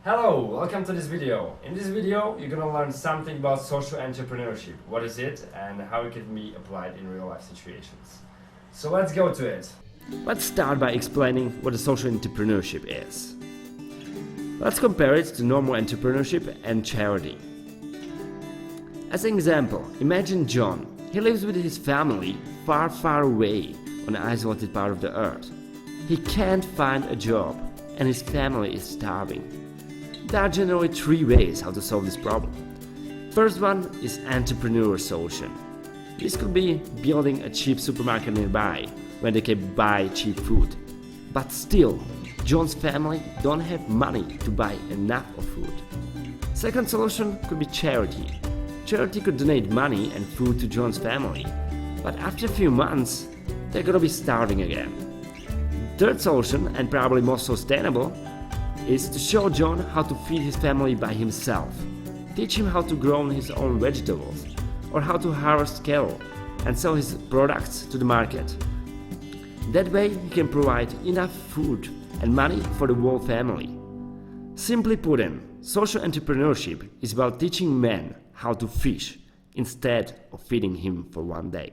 Hello, welcome to this video. In this video, you're gonna learn something about social entrepreneurship. What is it and how it can be applied in real life situations. So let's go to it. Let's start by explaining what a social entrepreneurship is. Let's compare it to normal entrepreneurship and charity. As an example, imagine John. He lives with his family far, far away on an isolated part of the earth. He can't find a job and his family is starving. There are generally three ways how to solve this problem. First one is entrepreneur solution. This could be building a cheap supermarket nearby where they can buy cheap food. But still, John's family don't have money to buy enough of food. Second solution could be charity. Charity could donate money and food to John's family, but after a few months, they're gonna be starving again. Third solution, and probably most sustainable, is to show John how to feed his family by himself. Teach him how to grow his own vegetables, or how to harvest cattle and sell his products to the market. That way he can provide enough food and money for the whole family. Simply put in, social entrepreneurship is about teaching men how to fish instead of feeding him for one day.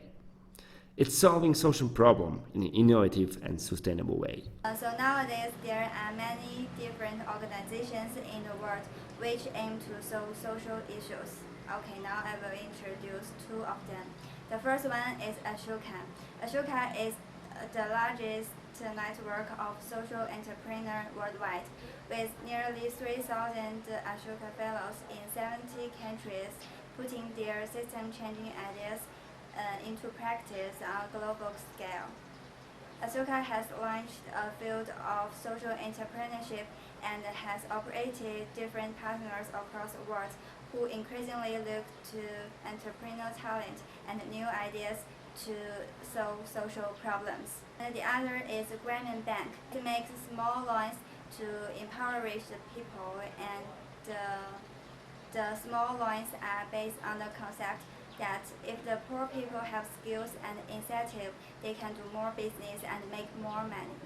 It's solving social problem in an innovative and sustainable way. So nowadays there are many different organizations in the world which aim to solve social issues. Okay, now I will introduce two of them. The first one is Ashoka. Ashoka is the largest network of social entrepreneurs worldwide, with nearly 3,000 Ashoka fellows in 70 countries, putting their system-changing ideas into practice on a global scale. Ashoka has launched a field of social entrepreneurship and has operated different partners across the world who increasingly look to entrepreneurial talent and new ideas to solve social problems. And the other is Grameen Bank. It makes small loans to impoverish the people, and the small loans are based on the concept that if the poor people have skills and incentive, they can do more business and make more money.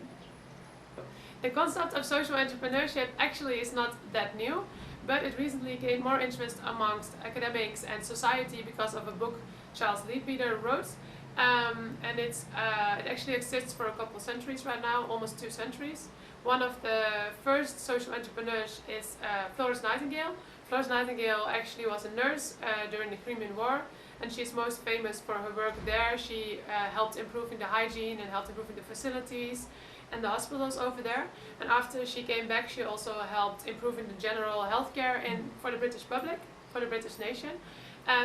The concept of social entrepreneurship actually is not that new, but it recently gained more interest amongst academics and society because of a book Charles Leadbeater wrote. And it actually exists for a couple centuries right now, almost 2 centuries. One of the first social entrepreneurs is Florence Nightingale. Florence Nightingale actually was a nurse during the Crimean War, and she's most famous for her work there. She helped improving the hygiene and helped improving the facilities and the hospitals over there. And after she came back, she also helped improving the general healthcare for the British public, for the British nation.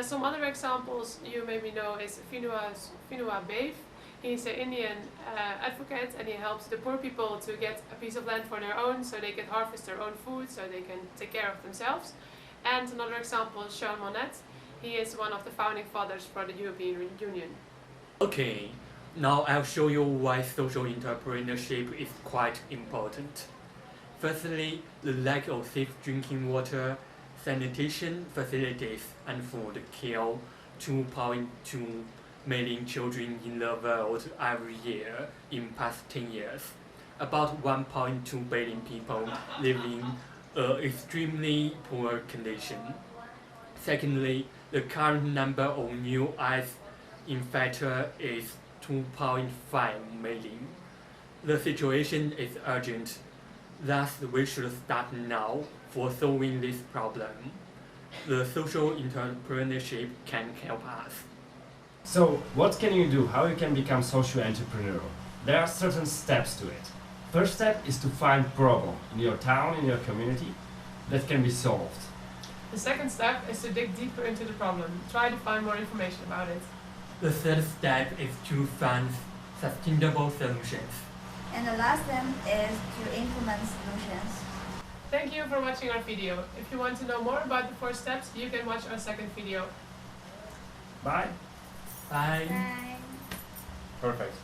Some other examples you maybe know is Vinua Bave. He's an Indian advocate, and he helps the poor people to get a piece of land for their own, so they can harvest their own food, so they can take care of themselves. And another example is Jean Monnet. He is one of the founding fathers for the European Union. Okay, now I'll show you why social entrepreneurship is quite important. Firstly, the lack of safe drinking water, sanitation facilities, and food kill 2.2 million children in the world every year in past 10 years. About 1.2 billion people live in an extremely poor condition. Secondly, the current number of new AIDS infected is 2.5 million. The situation is urgent, thus we should start now for solving this problem. The social entrepreneurship can help us. So, what can you do? How you can become social entrepreneur? There are certain steps to it. First step is to find problem in your town, in your community, that can be solved. The second step is to dig deeper into the problem. Try to find more information about it. The third step is to find sustainable solutions. And the last step is to implement solutions. Thank you for watching our video. If you want to know more about the 4 steps, you can watch our second video. Bye. Bye. Bye. Perfect.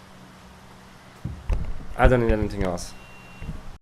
I don't need anything else.